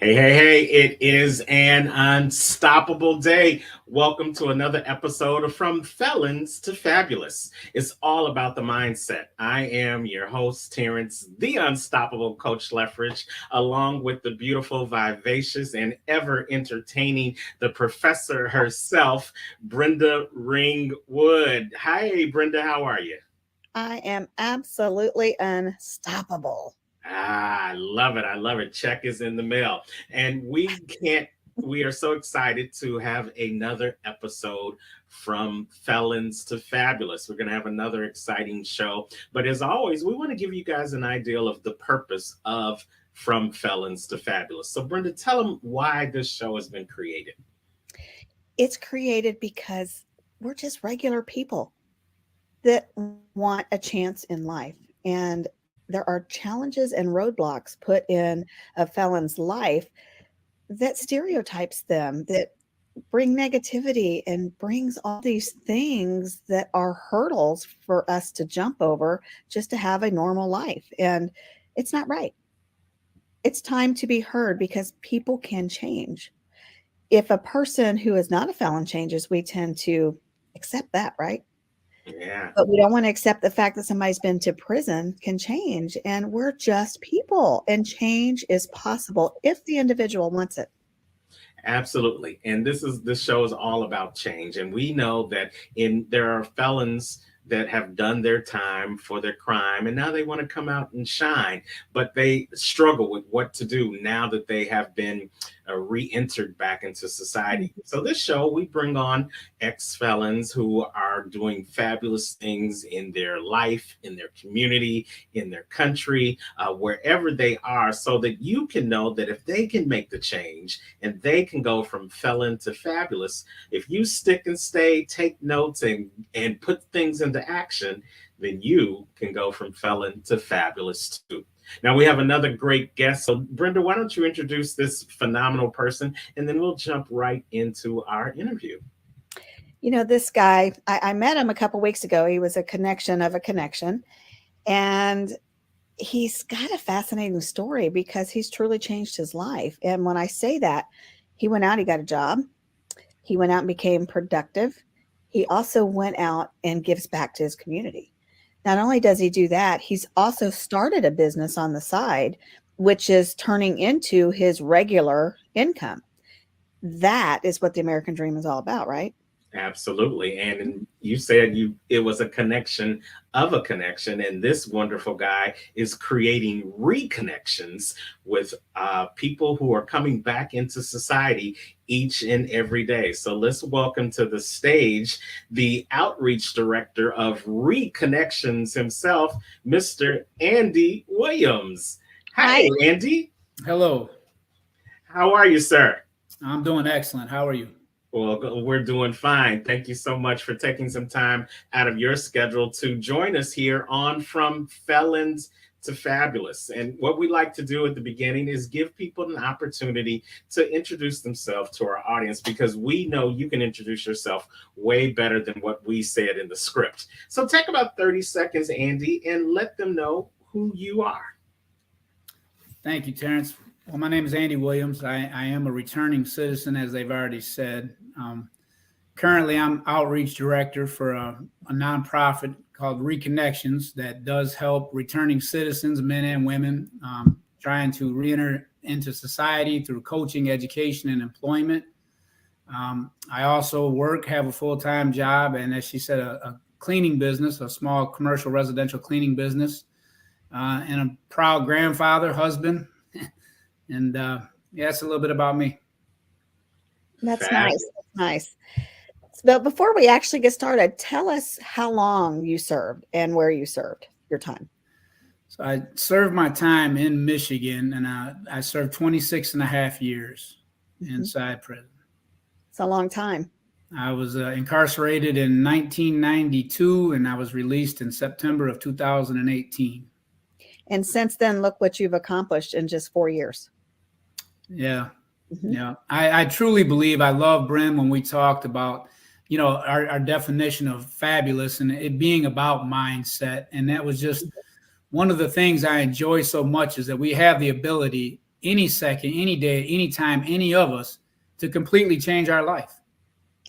Hey, hey, hey, it is an unstoppable day. Welcome to another episode of From Felons to Fabulous. It's all about the mindset. I am your host, Terrence, the unstoppable Coach Leffridge, along with the beautiful, vivacious, and ever entertaining, the professor herself, Brenda Ringwood. Hi, Brenda, how are you? I am absolutely unstoppable. I love it. I love it. Check is in the mail. And we are so excited to have another episode from Felons to Fabulous. We're going to have another exciting show. But as always, we want to give you guys an idea of the purpose of From Felons to Fabulous. So, Brenda, tell them why this show has been created. It's created because we're just regular people that want a chance in life. And there are challenges and roadblocks put in a felon's life that stereotypes them, that bring negativity and brings all these things that are hurdles for us to jump over just to have a normal life. And it's not right. It's time to be heard because people can change. If a person who is not a felon changes, we tend to accept that, right? Yeah. But we don't want to accept the fact that somebody's been to prison can change. And we're just people, and change is possible if the individual wants it. Absolutely. And this show is all about change. And we know that in there are felons that have done their time for their crime and now they want to come out and shine, but they struggle with what to do now that they have been re-entered back into society. So this show, we bring on ex-felons who are doing fabulous things in their life, in their community, in their country, wherever they are, so that you can know that if they can make the change and they can go from felon to fabulous, if you stick and stay, take notes, and put things into action, then you can go from felon to fabulous too. Now we have another great guest. So Brenda, why don't you introduce this phenomenal person and then we'll jump right into our interview. This guy, I met him a couple weeks ago. He was a connection of a connection. And he's got a fascinating story because he's truly changed his life. And when I say that, he went out, he got a job. He went out and became productive. He also went out and gives back to his community. Not only does he do that, he's also started a business on the side, which is turning into his regular income. That is what the American dream is all about, right? Absolutely. And you said it was a connection of a connection. And this wonderful guy is creating reconnections with people who are coming back into society each and every day. So let's welcome to the stage the outreach director of Reconnections himself, Mr. Andy Williams. Hi. Hi, Andy. Hello. How are you, sir? I'm doing excellent. How are you? Well, we're doing fine. Thank you so much for taking some time out of your schedule to join us here on From Felons to Fabulous. And what we like to do at the beginning is give people an opportunity to introduce themselves to our audience because we know you can introduce yourself way better than what we said in the script. So take about 30 seconds, Andy, and let them know who you are. Thank you, Terrence. Well, my name is Andy Williams. I am a returning citizen, as they've already said. Currently, I'm outreach director for a nonprofit called Reconnections that does help returning citizens, men and women, trying to reenter into society through coaching, education, and employment. I also have a full-time job, and as she said, a cleaning business, a small commercial residential cleaning business, and a proud grandfather, husband. And yeah, that's a little bit about me. That's nice. That's nice. But before we actually get started, tell us how long you served and where you served your time. So I served my time in Michigan, and I served 26 and a half years inside prison. It's a long time. I was incarcerated in 1992, and I was released in September of 2018. And since then, look what you've accomplished in just 4 years. Yeah. Mm-hmm. Yeah. I truly believe, I love Bren when we talked about, our definition of fabulous and it being about mindset. And that was just one of the things I enjoy so much, is that we have the ability any second, any day, any time, any of us to completely change our life.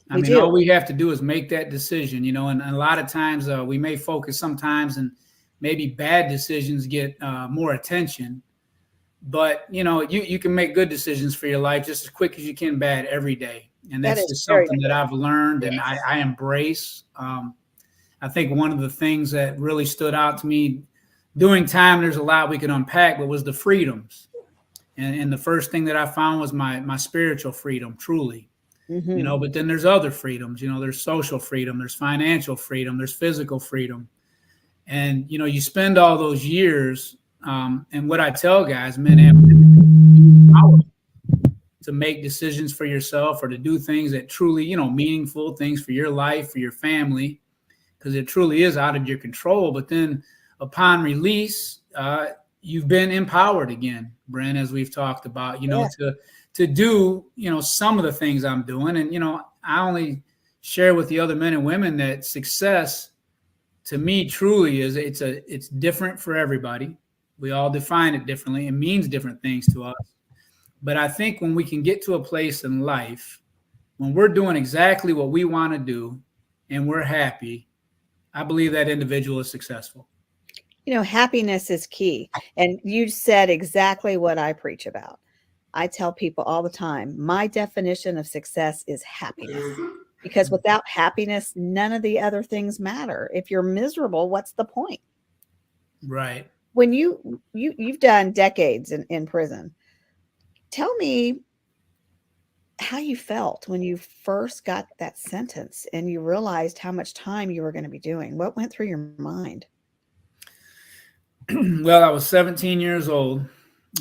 I mean, all we have to do is make that decision, and a lot of times we may focus sometimes and maybe bad decisions get more attention, but you can make good decisions for your life just as quick as you can bad every day. And that's just something that I've learned and I embrace. I think one of the things that really stood out to me doing time, there's a lot we can unpack, but was the freedoms. And the first thing that I found was my spiritual freedom, truly. But then there's other freedoms, there's social freedom, there's financial freedom, there's physical freedom. And, you spend all those years. And what I tell guys, men and women, to make decisions for yourself or to do things that truly, meaningful things for your life, for your family, because it truly is out of your control. But then upon release, you've been empowered again, Brent, as we've talked about, to do, some of the things I'm doing. And, I only share with the other men and women that success to me truly is it's different for everybody. We all define it differently. It means different things to us. But I think when we can get to a place in life, when we're doing exactly what we want to do and we're happy, I believe that individual is successful. Happiness is key. And you said exactly what I preach about. I tell people all the time, my definition of success is happiness. Because without happiness, none of the other things matter. If you're miserable, what's the point? Right. When you've done decades in prison, tell me how you felt when you first got that sentence and you realized how much time you were going to be doing. What went through your mind? Well, I was 17 years old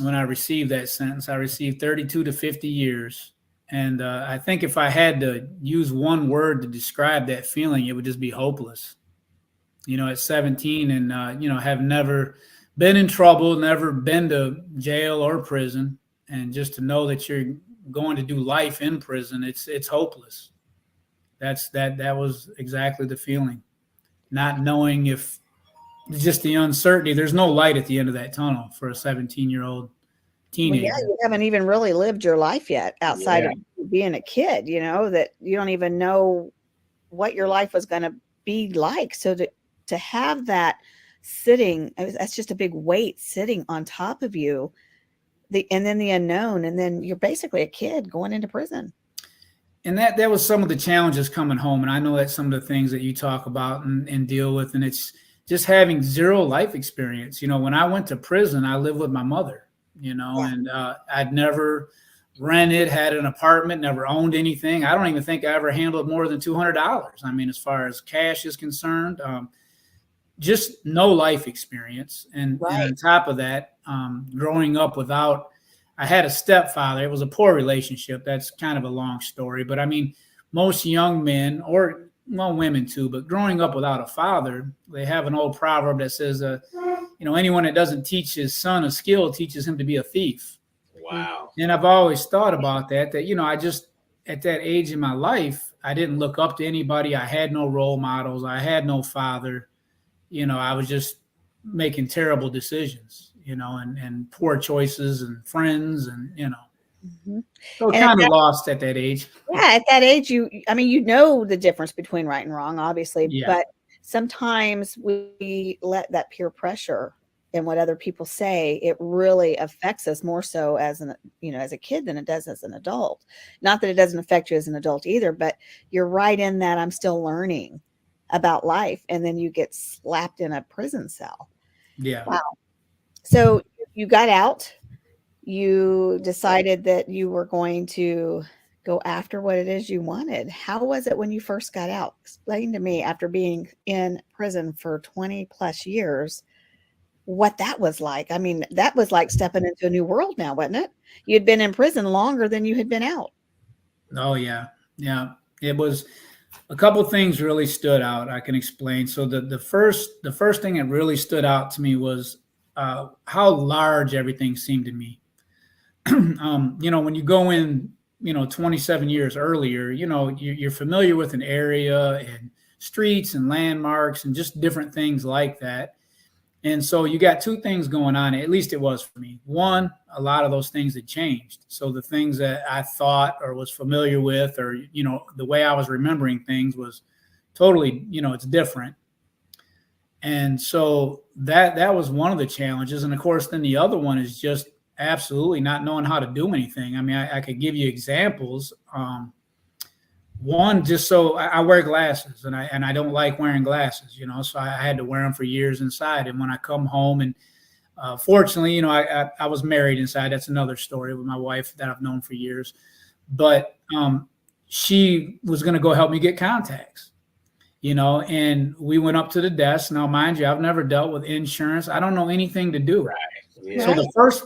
when I received that sentence. I received 32 to 50 years. And I think if I had to use one word to describe that feeling, it would just be hopeless. At 17 and, have never been in trouble, never been to jail or prison. And just to know that you're going to do life in prison, it's hopeless. That was exactly the feeling. Not knowing if just the uncertainty, there's no light at the end of that tunnel for a 17-year-old teenager. Well, you haven't even really lived your life yet outside of being a kid, that you don't even know what your life was going to be like. So to have that sitting, that's just a big weight sitting on top of you, and then the unknown, and then you're basically a kid going into prison. And that was some of the challenges coming home. And I know that's some of the things that you talk about and deal with. And it's just having zero life experience. When I went to prison, I lived with my mother, and I'd never rented, had an apartment, never owned anything. I don't even think I ever handled more than $200. I mean, as far as cash is concerned, just no life experience. And on top of that, growing up I had a stepfather. It was a poor relationship. That's kind of a long story. But I mean, most young men women too, but growing up without a father, they have an old proverb that says, anyone that doesn't teach his son a skill teaches him to be a thief. Wow. And I've always thought about that I just, at that age in my life, I didn't look up to anybody. I had no role models. I had no father. I was just making terrible decisions, and poor choices and friends and, so kind of lost at that age. Yeah. At that age, you know the difference between right and wrong, obviously, but sometimes we let that peer pressure and what other people say, it really affects us more so as as a kid than it does as an adult. Not that it doesn't affect you as an adult either, but you're right in that I'm still learning about life. And then you get slapped in a prison cell. Yeah. Wow. So you got out, you decided that you were going to go after what it is you wanted. How was it when you first got out? Explain to me, after being in prison for 20 plus years, what that was like. I mean, that was like stepping into a new world now, wasn't it? You'd been in prison longer than you had been out. Oh, yeah. Yeah. It was a couple of things really stood out. I can explain. So the first thing that really stood out to me was how large everything seemed to me. When you go in, 27 years earlier, you're familiar with an area and streets and landmarks and just different things like that. And so you got two things going on, at least it was for me. One, a lot of those things had changed. So the things that I thought or was familiar with, or, the way I was remembering things was totally, it's different. And so that was one of the challenges. And of course, then the other one is just absolutely not knowing how to do anything. I mean, I could give you examples. One, just so I wear glasses, and I don't like wearing glasses, so I had to wear them for years inside. And when I come home, and fortunately, I was married inside. That's another story with my wife that I've known for years. But she was going to go help me get contacts. And we went up to the desk. Now, mind you, I've never dealt with insurance. I don't know anything to do. Right. Yeah. So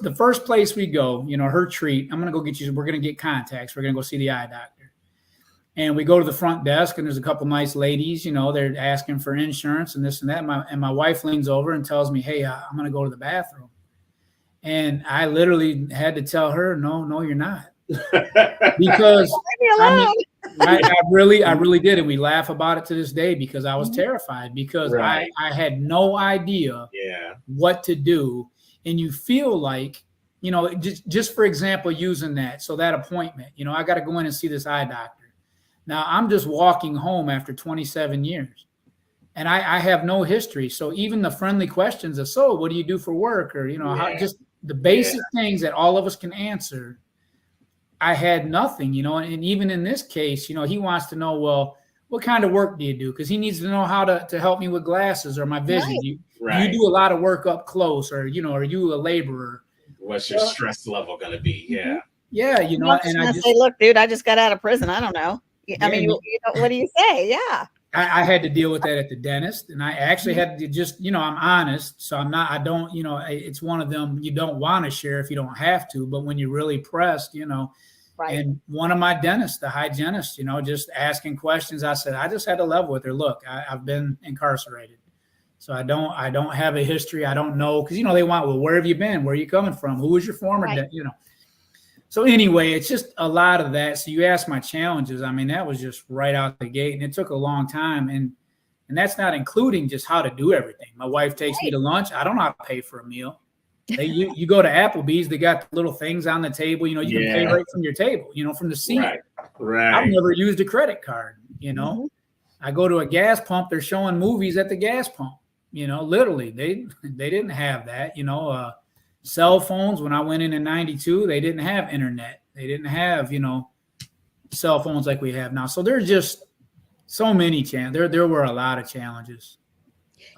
the first place we go, her treat, I'm going to go get you. We're going to get contacts. We're going to go see the eye doctor. And we go to the front desk, and there's a couple nice ladies. They're asking for insurance and this and that. And my wife leans over and tells me, "Hey, I'm going to go to the bathroom." And I literally had to tell her, "No, you're not," because I really did. And we laugh about it to this day because I was terrified because I had no idea what to do. And you feel like, just for example, using that. So that appointment, I got to go in and see this eye doctor. Now I'm just walking home after 27 years and I have no history. So even the friendly questions of, so what do you do for work? Or, how, just the basic things that all of us can answer. I had nothing, and even in this case, he wants to know, well, what kind of work do you do? Because he needs to know how to help me with glasses or my vision. You do a lot of work up close, or, are you a laborer? What's your stress level going to be? Yeah. Yeah. And I say, look, dude, I just got out of prison. I don't know. I mean, what do you say? Yeah. I had to deal with that at the dentist, and I actually had to just, I'm honest. So it's one of them you don't want to share if you don't have to, but when you're really pressed, Right. And one of my dentists, the hygienist, just asking questions. I said, I just had to level with her. Look, I've been incarcerated. So I don't have a history. I don't know. Because, they want, well, where have you been? Where are you coming from? Who was your former, So anyway, it's just a lot of that. So you asked my challenges. I mean, that was just right out the gate. And it took a long time. And that's not including just how to do everything. My wife takes me to lunch. I don't know how to pay for a meal. You go to Applebee's, they got the little things on the table, you can pay right from your table, from the seat. Right. I've never used a credit card, I go to a gas pump, they're showing movies at the gas pump, literally they didn't have that, cell phones. When I went in 92, they didn't have internet. They didn't have, cell phones like we have now. So there's just so many there were a lot of challenges.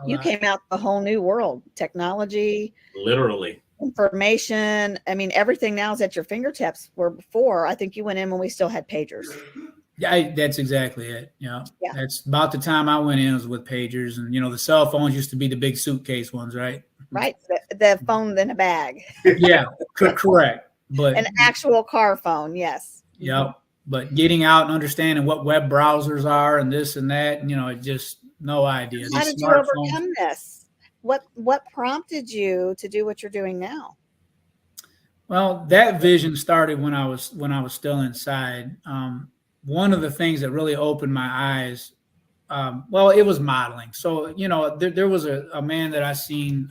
You came out a whole new world, technology, literally information. I mean, everything now is at your fingertips, where before I think you went in when we still had pagers. Yeah, that's exactly it. That's about the time I went in was with pagers, and the cell phones used to be the big suitcase ones, right? Right. The phone in a bag. Yeah, correct. But an actual car phone. Yes. Yeah. But getting out and understanding what web browsers are and this and that, it just no idea. How did you overcome this? What prompted you to do what you're doing now? Well, that vision started when I was still inside. One of the things that really opened my eyes, it was modeling. So, there was a man that I seen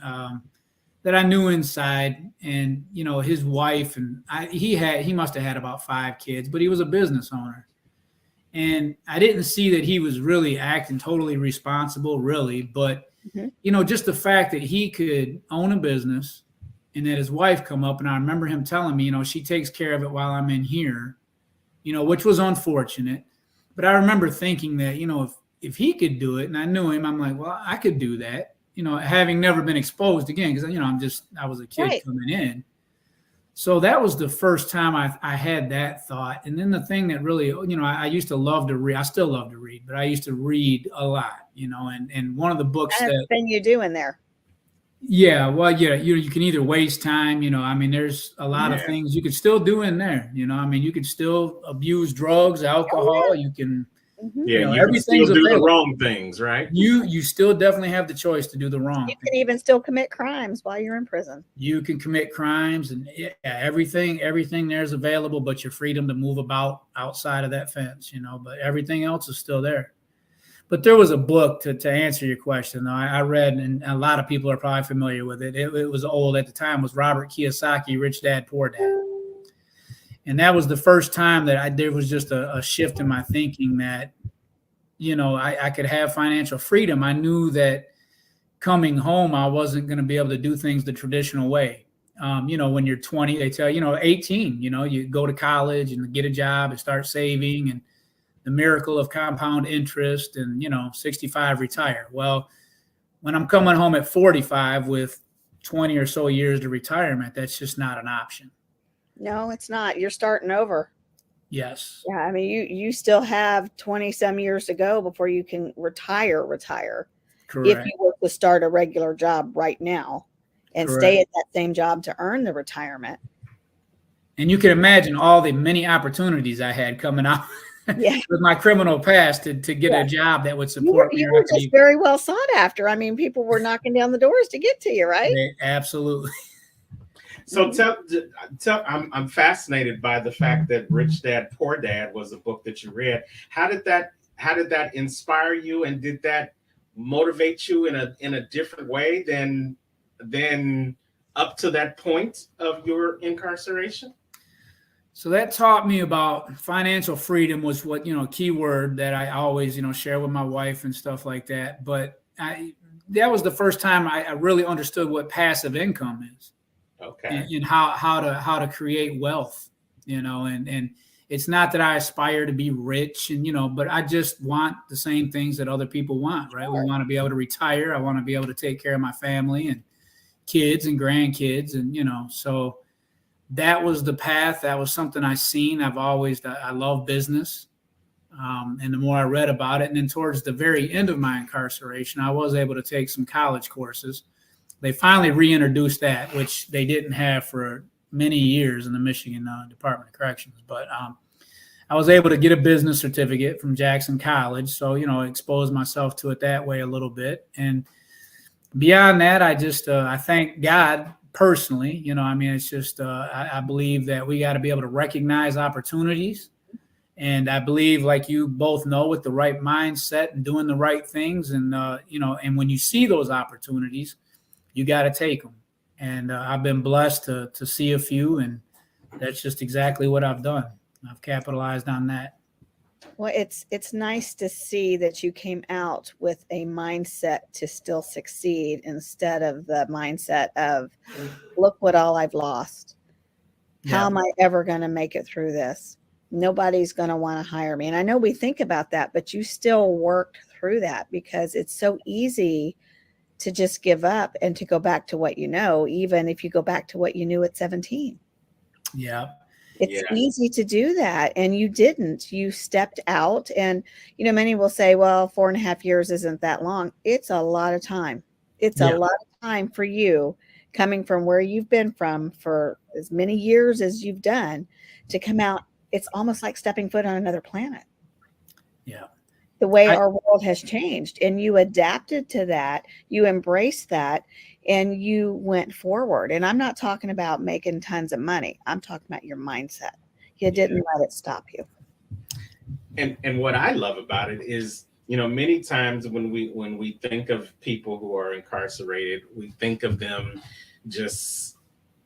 that I knew inside, and, his wife, and he must have had about 5 kids, but he was a business owner. And I didn't see that he was really acting totally responsible, really. But, just the fact that he could own a business and that his wife come up, and I remember him telling me, she takes care of it while I'm in here, which was unfortunate. But I remember thinking that, if he could do it, and I knew him, I'm like, well, I could do that, having never been exposed again, because, I was a kid coming in. So that was the first time I had that thought. And then the thing that really, I used to love to read. I still love to read, but I used to read a lot, and one of the books that thing you do in there. Yeah. Well, yeah, you can either waste time, there's a lot of things you could still do in there, you could still abuse drugs, alcohol, you can, everything's do the wrong things, right? You still definitely have the choice to do the wrong. You can even still commit crimes while you're in prison. You can commit crimes, and everything there's available, but your freedom to move about outside of that fence, but everything else is still there. But there was a book to answer your question. Though I read, and a lot of people are probably familiar with it. It was old at the time. Was Robert Kiyosaki, Rich Dad Poor Dad, and that was the first time that there was just a shift in my thinking that, I could have financial freedom. I knew that coming home, I wasn't going to be able to do things the traditional way. When you're 20, they tell 18, you go to college and get a job and start saving, and the miracle of compound interest, and 65 retire. Well, when I'm coming home at 45 with 20 or so years to retirement, that's just not an option. No, it's not. You're starting over. Yes. Yeah, I mean, you still have 20 some years to go before you can retire. Correct. If you were to start a regular job right now and Correct. stay at that same job to earn the retirement. And you can imagine all the many opportunities I had coming out with my criminal past to get a job that would support me. You were just very well sought after. I mean, people were knocking down the doors to get to you, right? Absolutely. So I'm fascinated by the fact that Rich Dad Poor Dad was a book that you read. How did that inspire you, and did that motivate you in a different way than up to that point of your incarceration? So that taught me about financial freedom, was what, key word that I always, share with my wife and stuff like that. But that was the first time I really understood what passive income is. Okay. And how to create wealth, and it's not that I aspire to be rich, but I just want the same things that other people want, right? We want to be able to retire. I want to be able to take care of my family and kids and grandkids. And, so that was the path. That was something I seen. I love business. And the more I read about it, and then towards the very end of my incarceration, I was able to take some college courses. They finally reintroduced that, which they didn't have for many years in the Michigan Department of Corrections. But I was able to get a business certificate from Jackson College. So, expose myself to it that way a little bit. And beyond that, I thank God personally. It's just, I believe that we got to be able to recognize opportunities. And I believe, like you both know, with the right mindset and doing the right things. And, and when you see those opportunities, you got to take them. And I've been blessed to see a few, and that's just exactly what I've done. I've capitalized on that. Well, it's nice to see that you came out with a mindset to still succeed, instead of the mindset of, look what all I've lost. How am I ever going to make it through this? Nobody's going to want to hire me. And I know we think about that, but you still worked through that, because it's so easy to just give up and to go back to what you know, even if you go back to what you knew at 17. Yeah. It's easy to do that. And you didn't. You stepped out. And, many will say, well, 4.5 years isn't that long. It's a lot of time. It's a lot of time for you, coming from where you've been from for as many years as you've done, to come out. It's almost like stepping foot on another planet. Yeah. The way our world has changed, and you adapted to that, you embraced that, and you went forward. And I'm not talking about making tons of money. I'm talking about your mindset. You didn't let it stop you. And what I love about it is, many times when we think of people who are incarcerated, we think of them just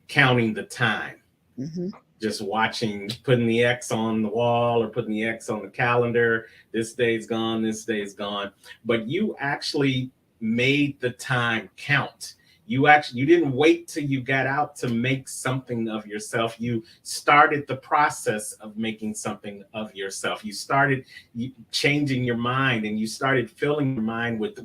counting the time. Mm-hmm. Just watching, putting the X on the wall or putting the X on the calendar. This day's gone, this day's gone. But you actually made the time count. You didn't wait till you got out to make something of yourself. You started the process of making something of yourself. You started changing your mind, and you started filling your mind with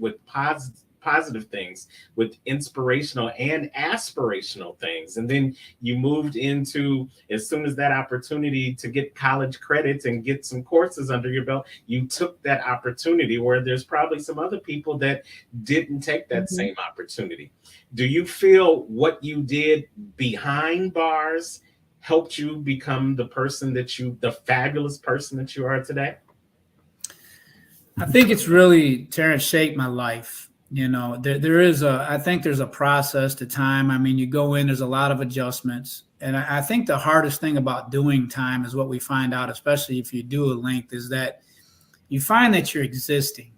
positive things, with inspirational and aspirational things. And then you moved into, as soon as that opportunity to get college credits and get some courses under your belt, you took that opportunity, where there's probably some other people that didn't take that same opportunity. Do you feel what you did behind bars helped you become the fabulous person that you are today? I think it's really, Terrence, shaped my life. I think there's a process to time. I mean, you go in, there's a lot of adjustments. And I think the hardest thing about doing time is what we find out, especially if you do a length, is that you find that you're existing.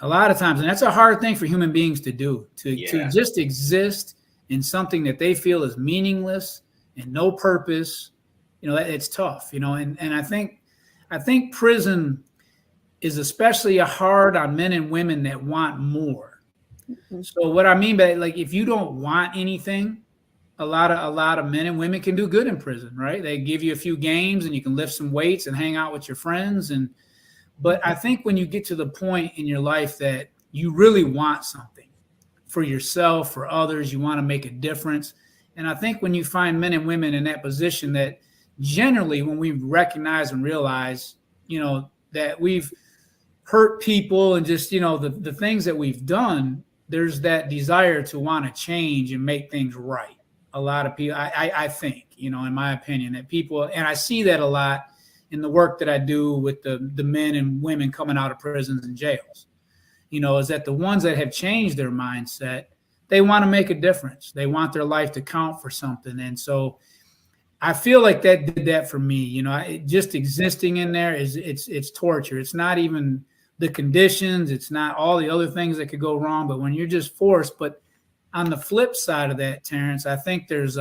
A lot of times, and that's a hard thing for human beings to do, to Yeah. just exist in something that they feel is meaningless and no purpose. It's tough, and I think prison is especially hard on men and women that want more. Mhm. So what I mean by, like, if you don't want anything, a lot of men and women can do good in prison, right? They give you a few games and you can lift some weights and hang out with your friends. But I think when you get to the point in your life that you really want something for yourself, for others, you want to make a difference. And I think when you find men and women in that position, that generally when we recognize and realize, that we've hurt people and just, the things that we've done, there's that desire to want to change and make things right. A lot of people, I think, in my opinion, that people, and I see that a lot in the work that I do with the men and women coming out of prisons and jails, is that the ones that have changed their mindset, they want to make a difference. They want their life to count for something. And so I feel like that did that for me. Just existing in there it's torture. It's not even the conditions. It's not all the other things that could go wrong, but when you're just forced. But on the flip side of that, Terrence, I think there's,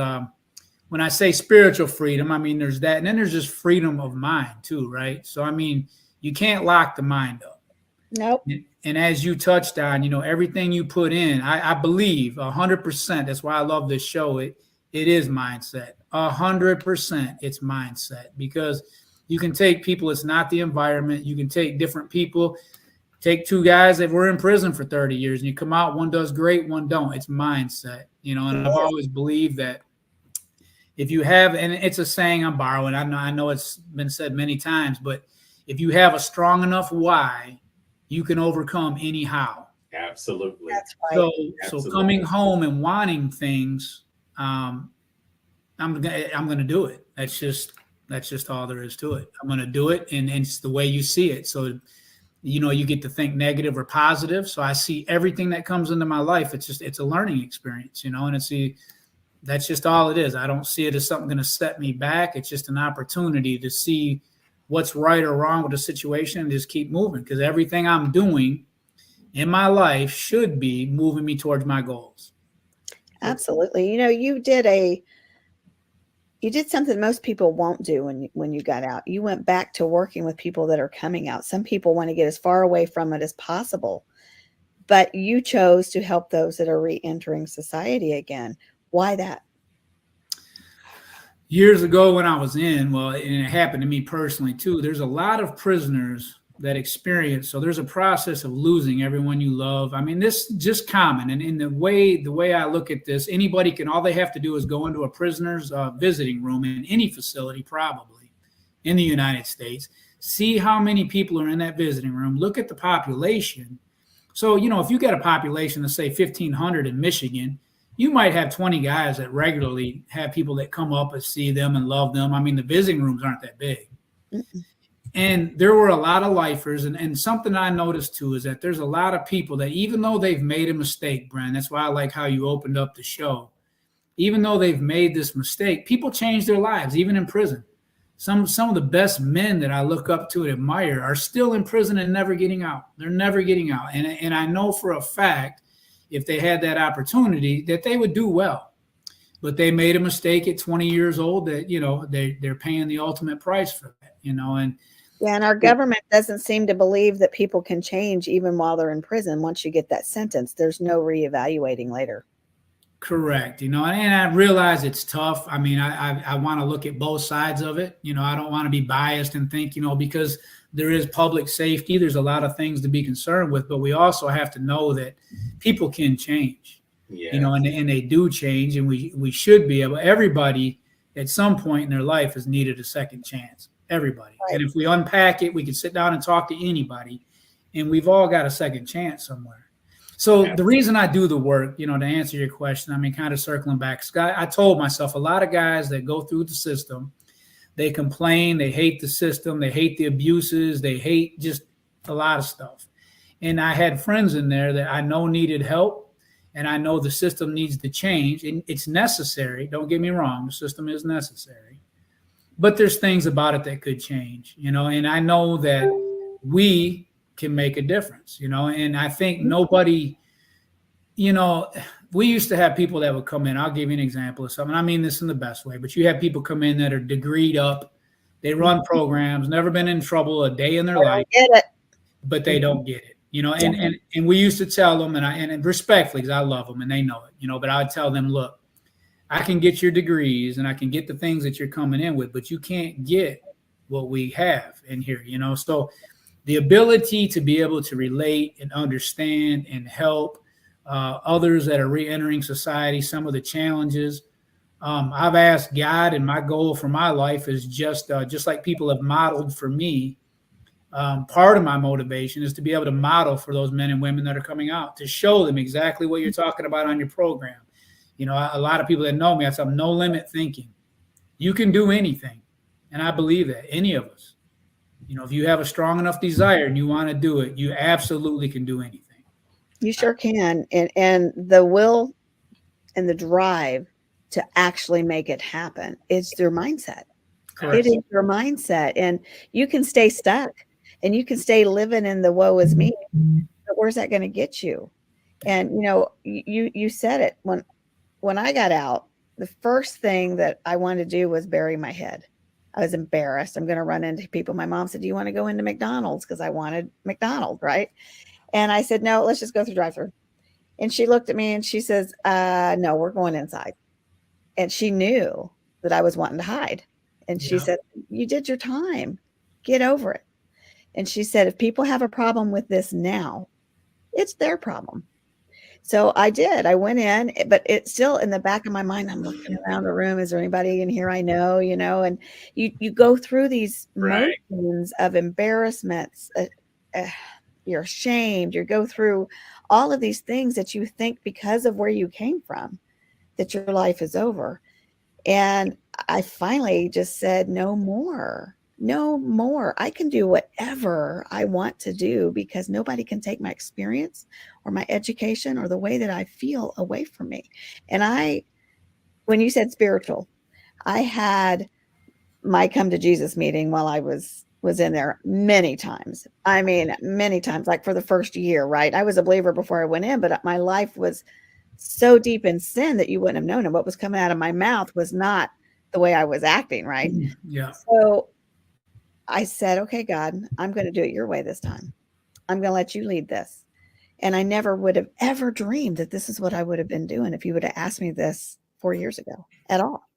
when I say spiritual freedom, I mean, there's that. And then there's just freedom of mind too, right? So, I mean, you can't lock the mind up. Nope. And as you touched on, everything you put in, I believe 100%. That's why I love this show. It is mindset. 100% it's mindset, because you can take people. It's not the environment. You can take different people. Take two guys that were in prison for 30 years and you come out, one does great, one don't. It's mindset, and I've always believed that if you have, and it's a saying I'm borrowing, I know it's been said many times, but if you have a strong enough why, you can overcome any how. Absolutely. That's right. So coming home and wanting things, I'm gonna do it. That's just all there is to it. I'm gonna do it, and it's the way you see it. So you get to think negative or positive. So I see everything that comes into my life. It's a learning experience, and that's just all it is. I don't see it as something going to set me back. It's just an opportunity to see what's right or wrong with the situation and just keep moving, because everything I'm doing in my life should be moving me towards my goals. Absolutely. You did something most people won't do when you got out. You went back to working with people that are coming out. Some people want to get as far away from it as possible, but you chose to help those that are re-entering society again. Why that? Years ago when I was and it happened to me personally too, there's a lot of prisoners that experience. So there's a process of losing everyone you love. I mean, this is just common. And in the way I look at this, anybody all they have to do is go into a prisoner's visiting room in any facility, probably in the United States, see how many people are in that visiting room, look at the population. So, if you got a population of say 1,500 in Michigan, you might have 20 guys that regularly have people that come up and see them and love them. I mean, the visiting rooms aren't that big. Mm-mm. And there were a lot of lifers. And something I noticed too is that there's a lot of people that, even though they've made a mistake, Bren, that's why I like how you opened up the show. Even though they've made this mistake, people change their lives, even in prison. Some of the best men that I look up to and admire are still in prison and never getting out. They're never getting out. And I know for a fact, if they had that opportunity, that they would do well. But they made a mistake at 20 years old that, they're paying the ultimate price for that, And our government doesn't seem to believe that people can change even while they're in prison. Once you get that sentence, there's no reevaluating later. Correct. And I realize it's tough. I mean, I want to look at both sides of it. I don't want to be biased and think, because there is public safety, there's a lot of things to be concerned with, but we also have to know that people can change, and they do change, and we should be able, everybody at some point in their life has needed a second chance, everybody. Right. And if we unpack it, we can sit down and talk to anybody, and we've all got a second chance somewhere. So the reason I do the work, to answer your question, I mean, kind of circling back, Scott, I told myself a lot of guys that go through the system, they complain, they hate the system, they hate the abuses, they hate just a lot of stuff. And I had friends in there that I know needed help, and I know the system needs to change. And it's necessary. Don't get me wrong. The system is necessary. But there's things about it that could change, and I know that we can make a difference, and I think nobody, we used to have people that would come in. I'll give you an example of something. I mean this in the best way, but you have people come in that are degreed up. They run programs, never been in trouble a day in their life, Get it. but they don't get it, and we used to tell them, and respectfully, because I love them and they know it, but I would tell them, look, I can get your degrees and I can get the things that you're coming in with, but you can't get what we have in here, so the ability to be able to relate and understand and help others that are re-entering society, some of the challenges. I've asked God, and my goal for my life is just like people have modeled for me. Part of my motivation is to be able to model for those men and women that are coming out, to show them exactly what you're talking about on your program. A lot of people that know me, I tell them no limit thinking. You can do anything. And I believe that, any of us. If you have a strong enough desire and you want to do it, you absolutely can do anything. You sure can. And the will and the drive to actually make it happen is your mindset. Correct. It is your mindset. And you can stay stuck and you can stay living in the woe is me. But where's that going to get you? And, you said it. When I got out, the first thing that I wanted to do was bury my head. I was embarrassed. I'm going to run into people. My mom said, do you want to go into McDonald's? Because I wanted McDonald's, right? And I said, no, let's just go through drive-thru. And she looked at me and she says, no, we're going inside. And she knew that I was wanting to hide. And she said, you did your time. Get over it. And she said, if people have a problem with this now, it's their problem. So I did. I went in, but it's still in the back of my mind. I'm looking around the room. Is there anybody in here I know? And you go through these motions of embarrassments. You're ashamed. You go through all of these things that you think because of where you came from, that your life is over. And I finally just said, no more. No more. I can do whatever I want to do because nobody can take my experience or my education or the way that I feel away from me. And when you said spiritual, I had my come to Jesus meeting while I was in there many times. I mean, many times, like for the first year, right? I was a believer before I went in, but my life was so deep in sin that you wouldn't have known it. What was coming out of my mouth was not the way I was acting, right? Yeah. So I said, okay, God, I'm going to do it your way this time. I'm going to let you lead this. And I never would have ever dreamed that this is what I would have been doing if you would have asked me this 4 years ago at all.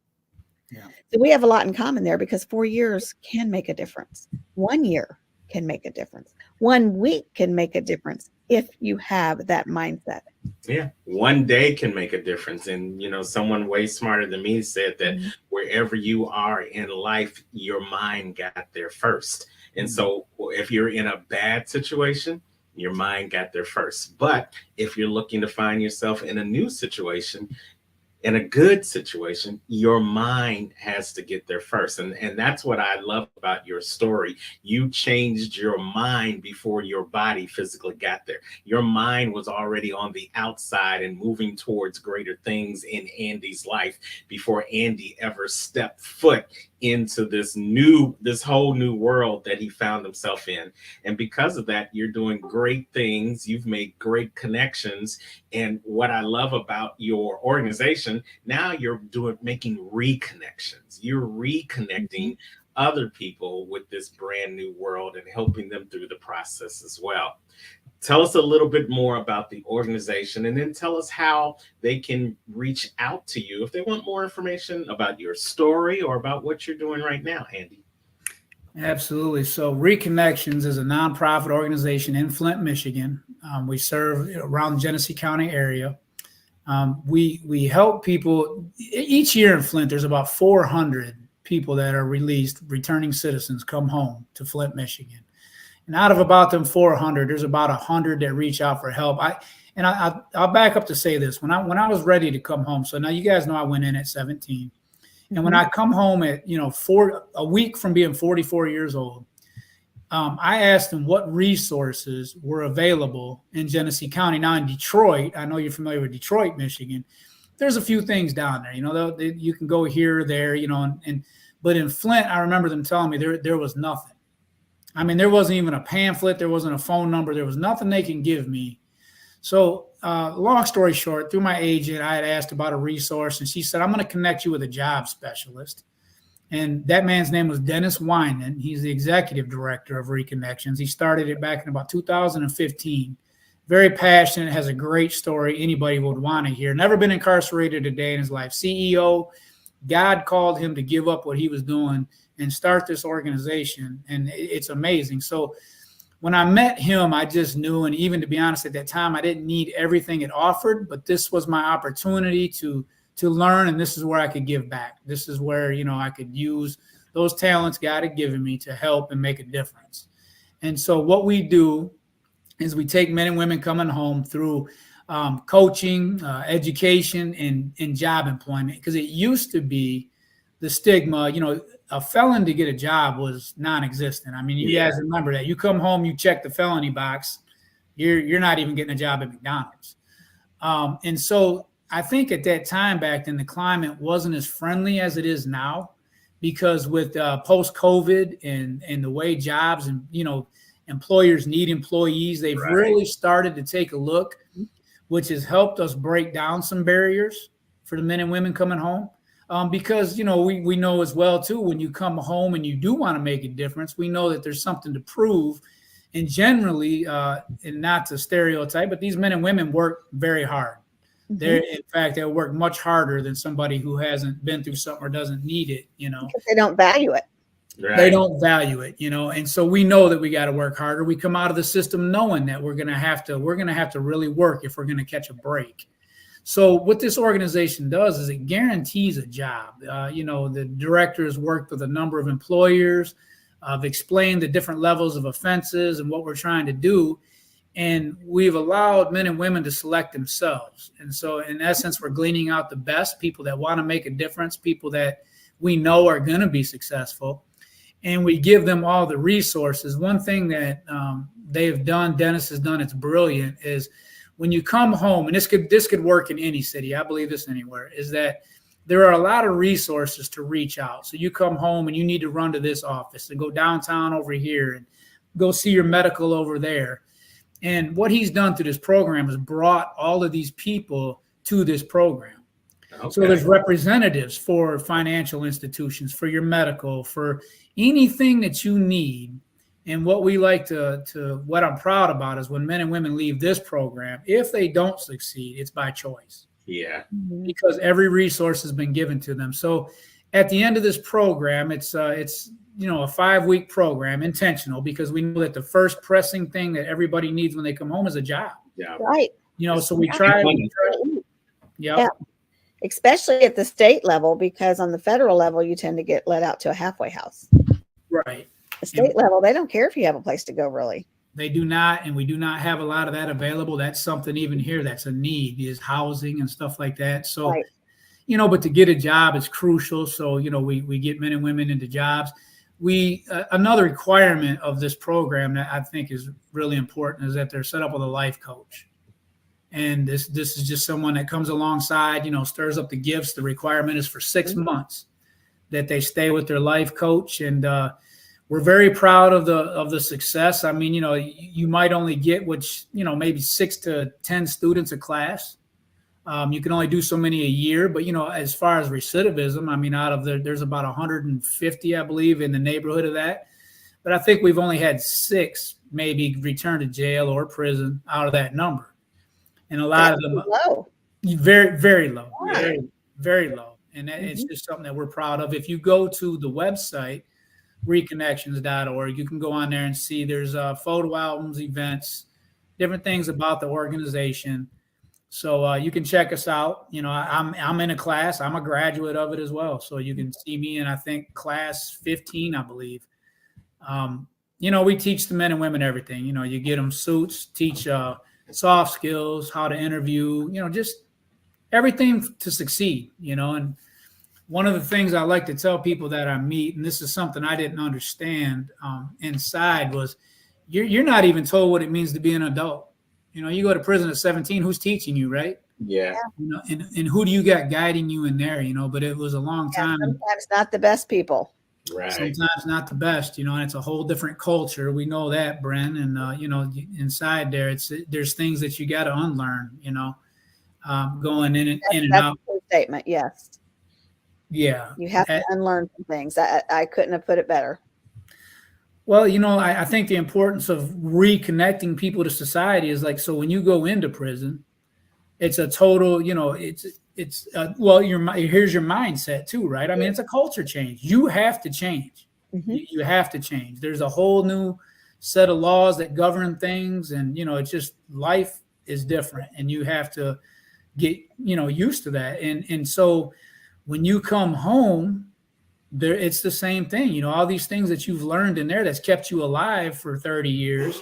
Yeah. So we have a lot in common there because 4 years can make a difference. 1 year can make a difference. 1 week can make a difference if you have that mindset. Yeah, 1 day can make a difference. And, someone way smarter than me said that wherever you are in life, your mind got there first. And so if you're in a bad situation, your mind got there first. But if you're looking to find yourself in a new situation, in a good situation, your mind has to get there first. And that's what I love about your story. You changed your mind before your body physically got there. Your mind was already on the outside and moving towards greater things in Andy's life before Andy ever stepped foot into this whole new world that he found himself in. And because of that, you're doing great things. You've made great connections. And what I love about your organization, now you're making reconnections. You're reconnecting other people with this brand new world and helping them through the process as well. Tell us a little bit more about the organization, and then tell us how they can reach out to you if they want more information about your story or about what you're doing right now, Andy. Absolutely. So Reconnections is a nonprofit organization in Flint, Michigan. We serve around the Genesee County area. We help people. Each year in Flint, there's about 400 people that are released, returning citizens come home to Flint, Michigan. And out of about them 400, there's about 100 that reach out for help. I'll back up to say this. When I was ready to come home, so now you guys know I went in at 17. And when I come home at, a week from being 44 years old, I asked them what resources were available in Genesee County. Now in Detroit, I know you're familiar with Detroit, Michigan. There's a few things down there, you can go here or there, but in Flint, I remember them telling me there was nothing. I mean, there wasn't even a pamphlet. There wasn't a phone number. There was nothing they can give me. So long story short, through my agent, I had asked about a resource, and she said, I'm going to connect you with a job specialist. And that man's name was Dennis Winan. He's the executive director of Reconnections. He started it back in about 2015. Very passionate, has a great story anybody would want to hear. Never been incarcerated a day in his life. CEO, God called him to give up what he was doing and start this organization. And it's amazing. So when I met him, I just knew, and even to be honest, at that time, I didn't need everything it offered, but this was my opportunity to learn, and this is where I could give back. This is where, I could use those talents God had given me to help and make a difference. And so what we do is we take men and women coming home through coaching, education, and job employment, because it used to be the stigma, a felon to get a job was non-existent. I mean, you guys remember that. You come home, you check the felony box, you're not even getting a job at McDonald's. And so I think at that time back then, the climate wasn't as friendly as it is now, because with post-COVID and the way jobs and, employers need employees, they've really started to take a look, which has helped us break down some barriers for the men and women coming home. Because, we know as well, too, when you come home and you do want to make a difference, we know that there's something to prove. And generally, and not to stereotype, but these men and women work very hard. In fact, they'll work much harder than somebody who hasn't been through something or doesn't need it, Because they don't value it. Right. They don't value it, and so we know that we got to work harder. We come out of the system knowing that we're going to have to really work if we're going to catch a break. So what this organization does is it guarantees a job. The director has worked with a number of employers, I've explained the different levels of offenses and what we're trying to do. And we've allowed men and women to select themselves. And so in essence, we're gleaning out the best people that want to make a difference, people that we know are going to be successful. And we give them all the resources. One thing that they've done, Dennis has done, it's brilliant, is when you come home, and this could work in any city, I believe this anywhere, is that there are a lot of resources to reach out. So you come home and you need to run to this office and go downtown over here and go see your medical over there. And what he's done through this program is brought all of these people to this program. Okay. So there's representatives for financial institutions, for your medical, for anything that you need. And what we like what I'm proud about is when men and women leave this program, if they don't succeed, it's by choice. Yeah. Because every resource has been given to them. So at the end of this program, it's a 5-week program, intentional, because we know that the first pressing thing that everybody needs when they come home is a job. Yeah. Right. So we try. Yeah. Especially at the state level, because on the federal level, you tend to get let out to a halfway house. Right. The state level, they don't care if you have a place to go, really. They do not, and we do not have a lot of that available. That's something even here that's a need, is housing and stuff like that. So, right. But to get a job is crucial. So, we get men and women into jobs. Another requirement of this program that I think is really important is that they're set up with a life coach. And this is just someone that comes alongside, stirs up the gifts. The requirement is for 6 months that they stay with their life coach. And we're very proud of the success. I mean, you might only get maybe 6 to 10 students a class. You can only do so many a year, but as far as recidivism, I mean, there's about 150, I believe, in the neighborhood of that. But I think we've only had 6 maybe return to jail or prison out of that number. And a lot of them low. Very, very low, right. very, very low. And it's just something that we're proud of. If you go to the website, reconnections.org, you can go on there and see there's photo albums, events, different things about the organization. So you can check us out. I'm in a class. I'm a graduate of it as well. So you can see me in, I think, class 15, I believe. We teach the men and women everything. You get them suits, teach soft skills, how to interview, just everything to succeed, And one of the things I like to tell people that I meet, and this is something I didn't understand inside, was you're not even told what it means to be an adult. You go to prison at 17, who's teaching you, right? Yeah. And who do you got guiding you in there, But it was a long time. Sometimes not the best people. Right. sometimes not the best, you know, and it's a whole different culture. We know that, Bren, and you know, inside there, there's things that you got to unlearn, you know, going in and That's out. a true statement. Yes. Yeah. You have to unlearn some things. I couldn't have put it better. Well, you know, I think the importance of reconnecting people to society is like, so when you go into prison, it's a total, you know, well, here's your mindset too, right? I mean, it's a culture change. You have to change. Mm-hmm. You have to change. There's a whole new set of laws that govern things, and you know, it's just life is different, and you have to get, you know, used to that. And so when you come home, there it's the same thing. You know, all these things that you've learned in there that's kept you alive for 30 years,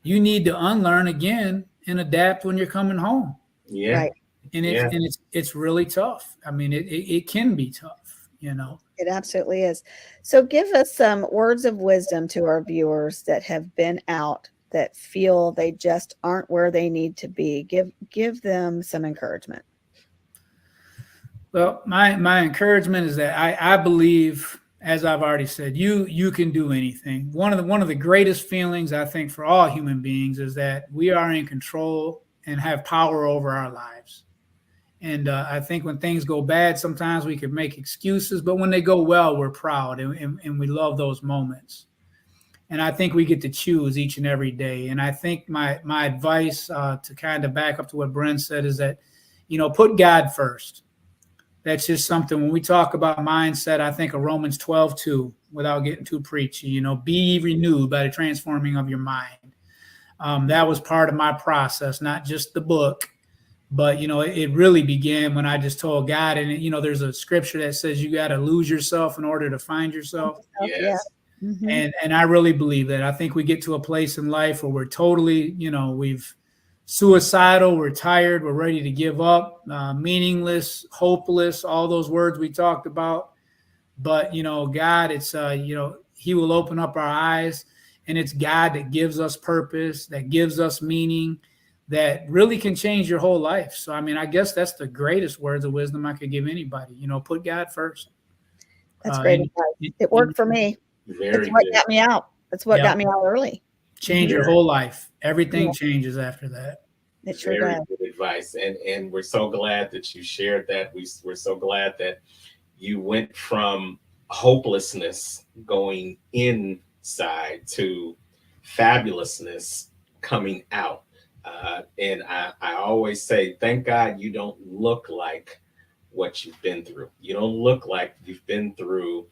you need to unlearn again and adapt when you're coming home. Yeah. Right. And it's really tough. I mean, it can be tough, you know. It absolutely is. So give us some words of wisdom to our viewers that have been out, that feel they just aren't where they need to be. Give them some encouragement. Well, my encouragement is that I believe, as I've already said, you can do anything. One of the greatest feelings I think for all human beings is that we are in control and have power over our lives. And I think when things go bad, sometimes we can make excuses, but when they go well, we're proud and we love those moments. And I think we get to choose each and every day. And I think my advice to kind of back up to what Brent said is that, you know, put God first. That's just something when we talk about mindset, I think of Romans 12:2, without getting too preachy, you know, be renewed by the transforming of your mind. That was part of my process, not just the book, but, you know, it really began when I just told God. And, you know, there's a scripture that says you got to lose yourself in order to find yourself. Yes. Yeah. Mm-hmm. And I really believe that. I think we get to a place in life where we're totally, you know, we've suicidal, we're tired, we're ready to give up, meaningless, hopeless, all those words we talked about. But, you know, God, it's, you know, he will open up our eyes, and it's God that gives us purpose, that gives us meaning, that really can change your whole life. So, I mean, I guess that's the greatest words of wisdom I could give anybody, you know, put God first. That's great advice. It worked for me. Very It's what good. got me out. That's what got me out early. Change your whole life. Everything changes after that. It sure Very does. good advice. And we're so glad that you shared that. We're so glad that you went from hopelessness going inside to fabulousness coming out. And I always say, thank God you don't look like what you've been through. You don't look like you've been through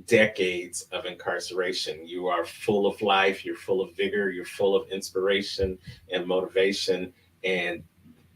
decades of incarceration. You are full of life, you're full of vigor, you're full of inspiration and motivation. And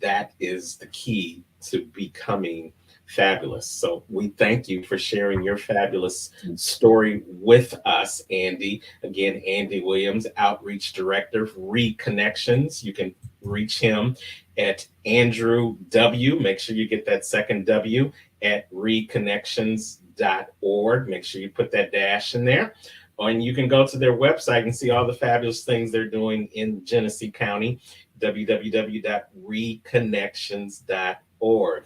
that is the key to becoming fabulous. So we thank you for sharing your fabulous story with us, Andy. Again, Andy Williams, Outreach Director, Reconnections. You can reach him at Andrew W. Make sure you get that second W at reconnections.org. Make sure you put that dash in there. And you can go to their website and see all the fabulous things they're doing in Genesee County, www.reconnections.org.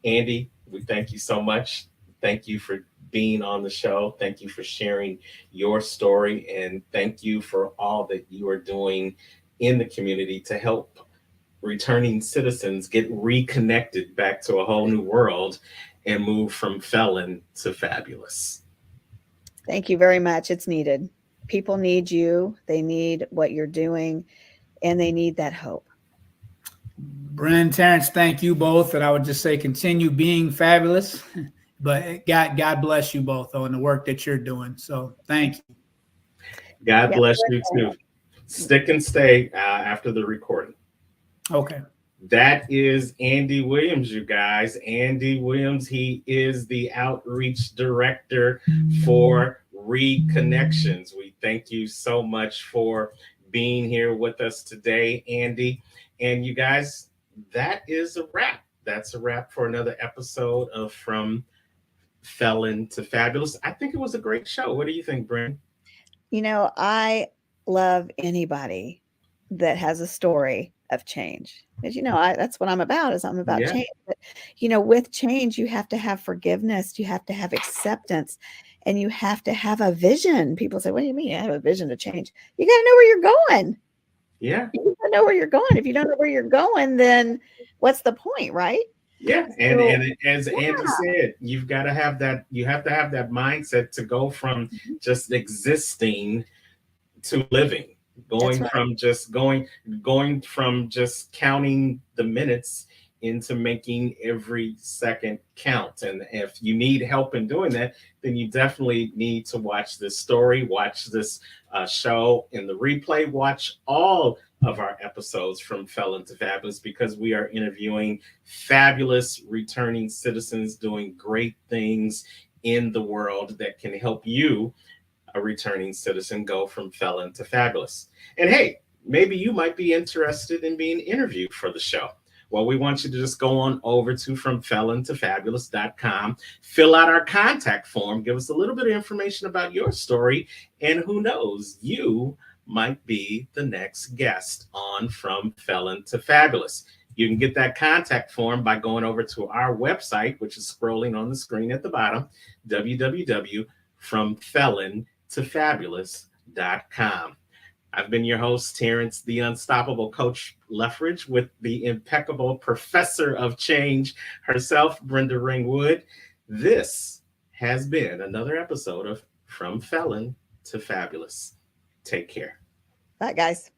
Andy, we thank you so much. Thank you for being on the show. Thank you for sharing your story. And thank you for all that you are doing in the community to help returning citizens get reconnected back to a whole new world and move from felon to fabulous. Thank you very much. It's needed. People need you. They need what you're doing, and they need that hope. Bren, Terrence, thank you both. And I would just say continue being fabulous. But God bless you both on the work that you're doing. So thank you. God bless you too. Stick and stay after the recording. Okay. That is Andy Williams, you guys. Andy Williams, he is the outreach director for Reconnections. We thank you so much for being here with us today, Andy. And you guys, that is a wrap. That's a wrap for another episode of From Felon to Fabulous. I think it was a great show. What do you think, Brent? You know, I love anybody that has a story of change. Because, that's what I'm about, is I'm about Yeah. change. But, with change, you have to have forgiveness, you have to have acceptance, and you have to have a vision. People say, what do you mean? I have a vision to change. You got to know where you're going. Yeah. You got to know where you're going. If you don't know where you're going, then what's the point, right? Yeah. And, So, and as Andy said, you have to have that mindset to go from just existing to living, That's right. going from just counting the minutes into making every second count. And if you need help in doing that, then you definitely need to watch this story, watch this show in the replay, watch all of our episodes from Felon to Fabulous, because we are interviewing fabulous returning citizens doing great things in the world that can help you, a returning citizen, go from felon to fabulous. And hey, maybe you might be interested in being interviewed for the show. Well, we want you to just go on over to FromFelonToFabulous.com, fill out our contact form, give us a little bit of information about your story, and who knows, you might be the next guest on From Felon to Fabulous. You can get that contact form by going over to our website, which is scrolling on the screen at the bottom, www.FromFelonToFabulous.com. I've been your host, Terrence, the unstoppable Coach Leffridge, with the impeccable professor of change herself, Brenda Ringwood. This has been another episode of From Felon to Fabulous. Take care. Bye, guys.